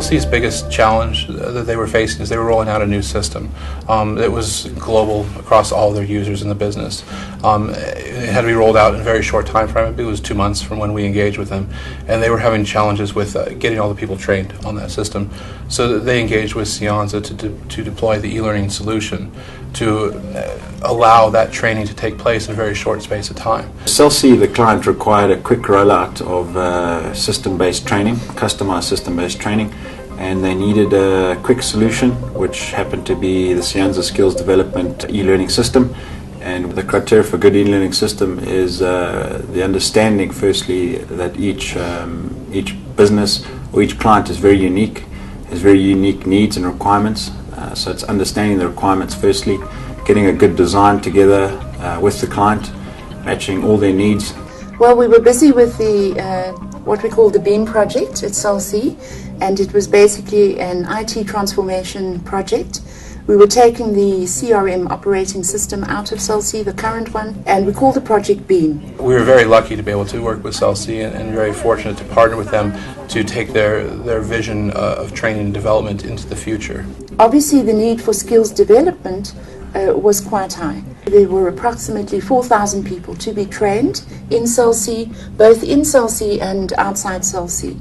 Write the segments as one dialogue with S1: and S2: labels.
S1: CLC's biggest challenge that they were facing is they were rolling out a new system. It was global across all their users in the business. It had to be rolled out in a very short time frame. It was 2 months from when we engaged with them, and they were having challenges with getting all the people trained on that system. So they engaged with Cianza to deploy the e-learning solution to allow that training to take place in a very short space of time.
S2: CLC, the client, required a quick rollout of system-based training, customized system-based training, and they needed a quick solution, which happened to be the Cianza Skills Development e-learning system. And the criteria for a good e-learning system is the understanding, firstly, that each business or each client is very unique, has very unique needs and requirements. So it's understanding the requirements firstly, getting a good design together with the client, matching all their needs.
S3: Well, we were busy with the what we call the BEAM project at CLC, and it was basically an IT transformation project. We were taking the CRM operating system out of CLC, the current one, and we called the project BEAM.
S1: We were very lucky to be able to work with CLC and very fortunate to partner with them to take their vision of training and development into the future.
S3: Obviously, the need for skills development was quite high. There were approximately 4,000 people to be trained in CLC, both in CLC and outside CLC.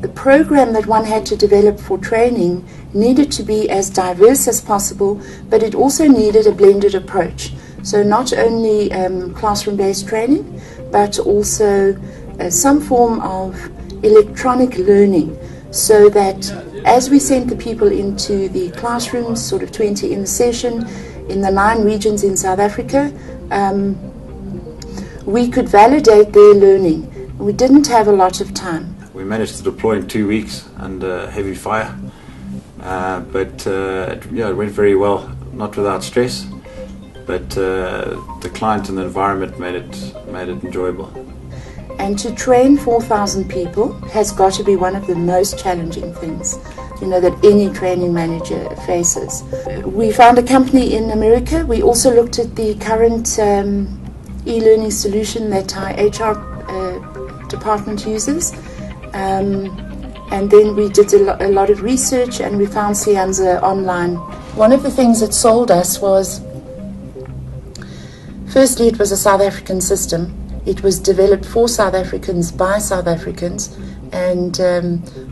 S3: The program that one had to develop for training needed to be as diverse as possible, but it also needed a blended approach. So not only classroom-based training, but also some form of electronic learning, so that as we sent the people into the classrooms, sort of 20 in the session, in the 9 regions in South Africa, we could validate their learning. We didn't have a lot of time.
S2: We managed to deploy in 2 weeks under heavy fire, but it went very well, not without stress, but the client and the environment made it enjoyable.
S3: And to train 4,000 people has got to be one of the most challenging things, that any training manager faces. We found a company in America. We also looked at the current e-learning solution that our HR department uses. And then we did a lot of research, and we found Cianza online. One of the things that sold us was, firstly, it was a South African system. It was developed for South Africans by South Africans, and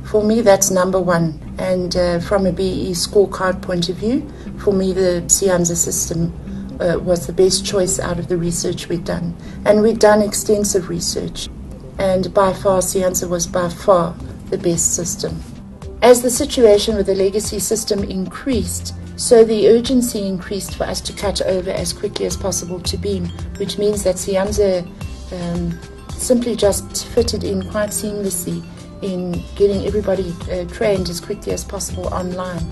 S3: for me that's number one. And from a BE scorecard point of view, for me the Cianza system was the best choice out of the research we'd done. And we'd done extensive research, and by far Cianza was by far the best system. As the situation with the legacy system increased, so the urgency increased for us to cut over as quickly as possible to BEAM, which means that Cianza simply just fitted in quite seamlessly in getting everybody trained as quickly as possible online.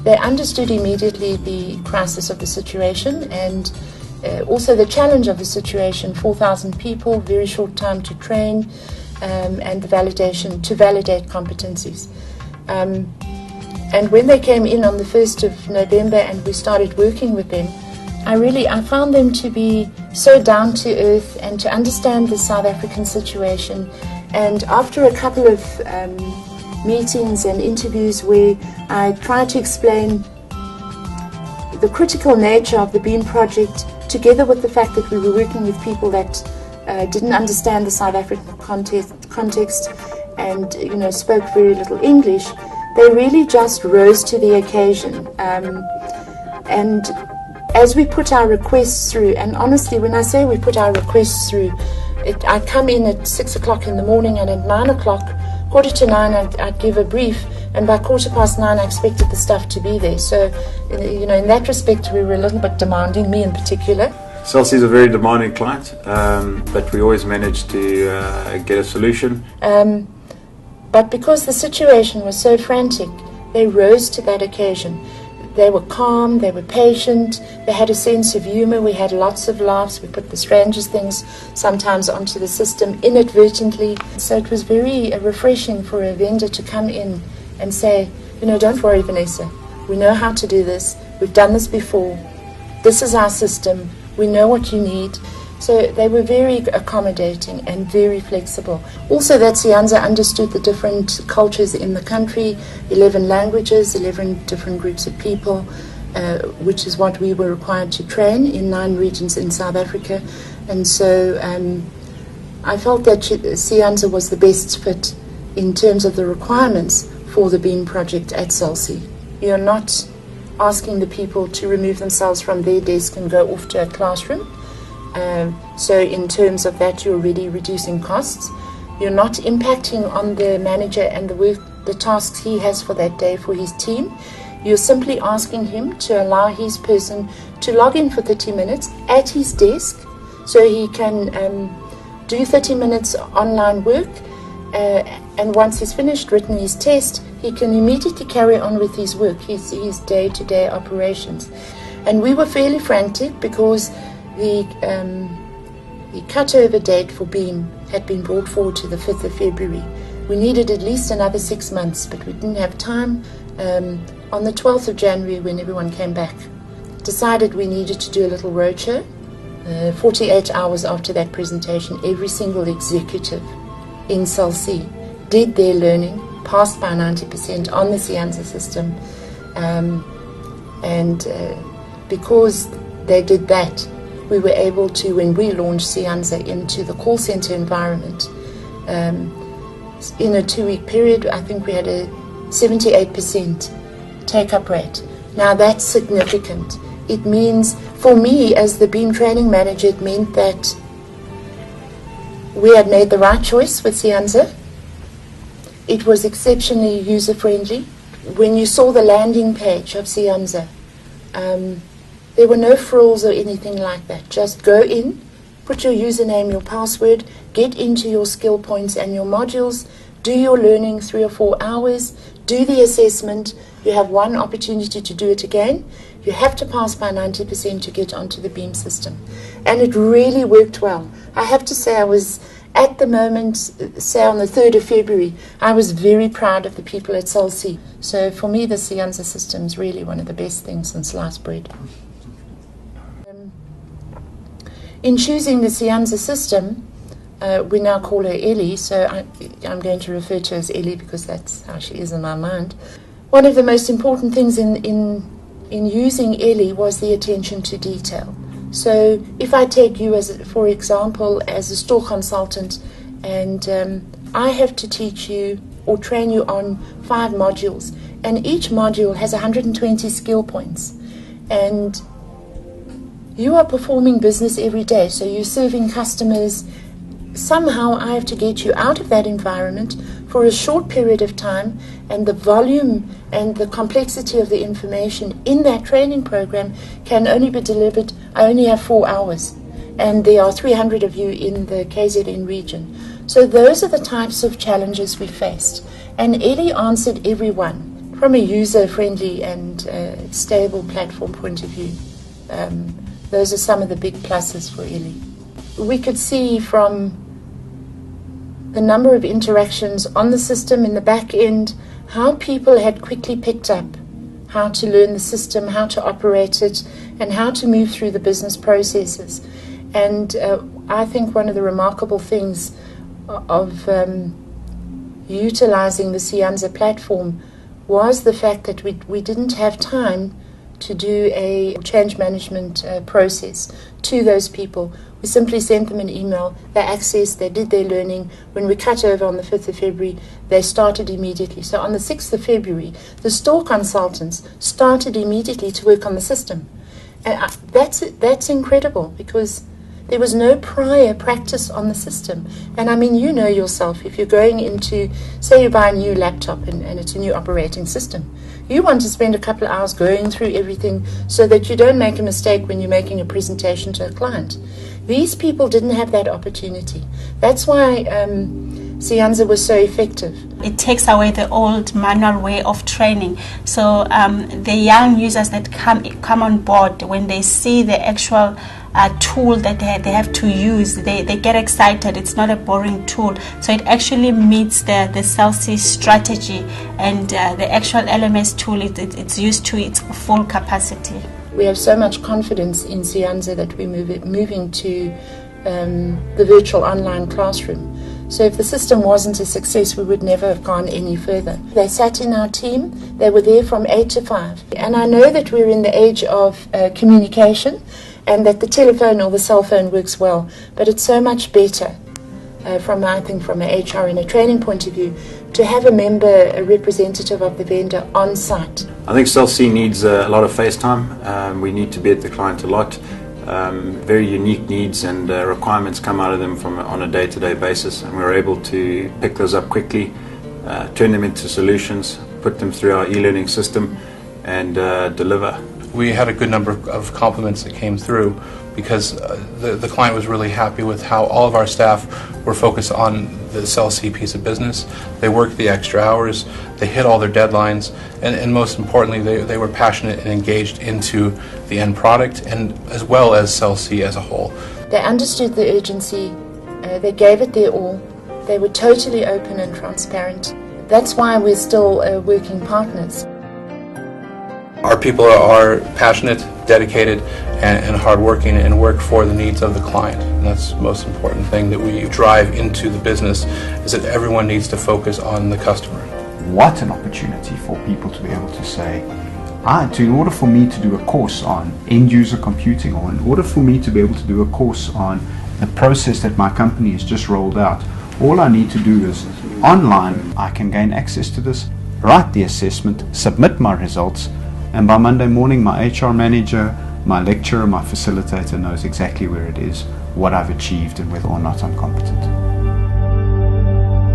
S3: They understood immediately the crisis of the situation and also the challenge of the situation. 4,000 people, very short time to train, and the validation to validate competencies. And when they came in on the 1st of November and we started working with them, I found them to be so down to earth and to understand the South African situation. And after a couple of meetings and interviews where I tried to explain the critical nature of the BEAM project, together with the fact that we were working with people that didn't understand the South African context and spoke very little English, they really just rose to the occasion. And as we put our requests through, and honestly, when I say we put our requests through, I come in at 6 o'clock in the morning, and at 9 o'clock, 8:45, I'd give a brief, and by 9:15, I expected the stuff to be there. So, in that respect, we were a little bit demanding, me in particular.
S2: CLC is a very demanding client, but we always managed to get a solution.
S3: But because the situation was so frantic, they rose to that occasion. They were calm, they were patient, they had a sense of humor, we had lots of laughs, we put the strangest things sometimes onto the system inadvertently. So it was very refreshing for a vendor to come in and say, don't worry, Vanessa, we know how to do this, we've done this before, this is our system, we know what you need, So they were very accommodating and very flexible. Also, that Sianza understood the different cultures in the country, 11 languages, 11 different groups of people, which is what we were required to train in 9 regions in South Africa. And so I felt that Sianza was the best fit in terms of the requirements for the BEAM project at CELSI. You're not asking the people to remove themselves from their desk and go off to a classroom. So in terms of that, you're already reducing costs. You're not impacting on the manager and the tasks he has for that day for his team. You're simply asking him to allow his person to log in for 30 minutes at his desk so he can do 30 minutes online work, and once he's finished, written his test, he can immediately carry on with his work, his day-to-day operations. And we were fairly frantic because the cutover date for BEAM had been brought forward to the 5th of February. We needed at least another 6 months, but we didn't have time. On the 12th of January, when everyone came back, decided we needed to do a little roadshow. 48 hours after that presentation, every single executive in CELSI did their learning, passed by 90% on the Sianza system, and because they did that, we were able to, when we launched Sianza into the call center environment, in a 2-week period, I think we had a 78% take-up rate. Now that's significant. It means, for me as the BEAM training manager, it meant that we had made the right choice with Sianza. It was exceptionally user-friendly. When you saw the landing page of Sianza, there were no frills or anything like that. Just go in, put your username, your password, get into your skill points and your modules, do your learning 3 or 4 hours, do the assessment. You have one opportunity to do it again. You have to pass by 90% to get onto the BEAM system. And it really worked well. I have to say, I was, at the moment, say on the 3rd of February, I was very proud of the people at CELSI. So for me, the Sianza system is really one of the best things since sliced bread. In choosing the Sianza system, we now call her Ellie, so I'm going to refer to her as Ellie because that's how she is in my mind. One of the most important things in using Ellie was the attention to detail. So if I take you, for example, as a store consultant, and I have to teach you or train you on 5 modules, and each module has 120 skill points, and you are performing business every day, so you're serving customers. Somehow I have to get you out of that environment for a short period of time, and the volume and the complexity of the information in that training program can only be delivered. I only have 4 hours, and there are 300 of you in the KZN region. So those are the types of challenges we faced, and Ellie answered every one from a user-friendly and stable platform point of view. Those are some of the big pluses for Ellie. We could see from the number of interactions on the system in the back end how people had quickly picked up how to learn the system, how to operate it, and how to move through the business processes. And I think one of the remarkable things of utilizing the Sianza platform was the fact that we didn't have time to do a change management process to those people. We simply sent them an email, they accessed, they did their learning. When we cut over on the 5th of February, they started immediately. So on the 6th of February, the store consultants started immediately to work on the system. And that's incredible, because there was no prior practice on the system. And I mean, you know yourself, if you're going into, say you buy a new laptop and it's a new operating system, you want to spend a couple of hours going through everything so that you don't make a mistake when you're making a presentation to a client. These people didn't have that opportunity. That's why Sianza was so effective.
S4: It takes away the old manual way of training. So the young users that come on board, when they see the actual tool that they have to use, they get excited. It's not a boring tool. So it actually meets the CELSI strategy, and the actual LMS tool, it's used to its full capacity.
S3: We have so much confidence in Sianza that we're moving to the virtual online classroom. So if the system wasn't a success, we would never have gone any further. They sat in our team. They were there from 8 to 5. And I know that we're in the age of communication and that the telephone or the cell phone works well, but it's so much better from an HR and a training point of view, to have a representative of the vendor on site.
S2: I think Cell C needs a lot of face time. We need to be at the client a lot. Very unique needs and requirements come out of them on a day-to-day basis, and we're able to pick those up quickly, turn them into solutions, put them through our e-learning system, and deliver.
S1: We had a good number of compliments that came through because the client was really happy with how all of our staff were focused on the Cell C piece of business. They worked the extra hours, they hit all their deadlines, and most importantly, they were passionate and engaged into the end product, and as well as Cell C as a whole.
S3: They understood the urgency, they gave it their all, they were totally open and transparent. That's why we're still working partners.
S1: Our people are passionate, dedicated, and hardworking, and work for the needs of the client. And that's the most important thing that we drive into the business, is that everyone needs to focus on the customer.
S5: What an opportunity for people to be able to say, in order for me to do a course on end-user computing, or in order for me to be able to do a course on the process that my company has just rolled out, all I need to do is, online, I can gain access to this, write the assessment, submit my results, and by Monday morning, my HR manager, my lecturer, my facilitator knows exactly where it is, what I've achieved, and whether or not I'm competent.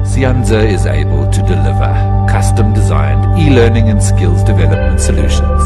S6: Sianza is able to deliver custom-designed e-learning and skills development solutions.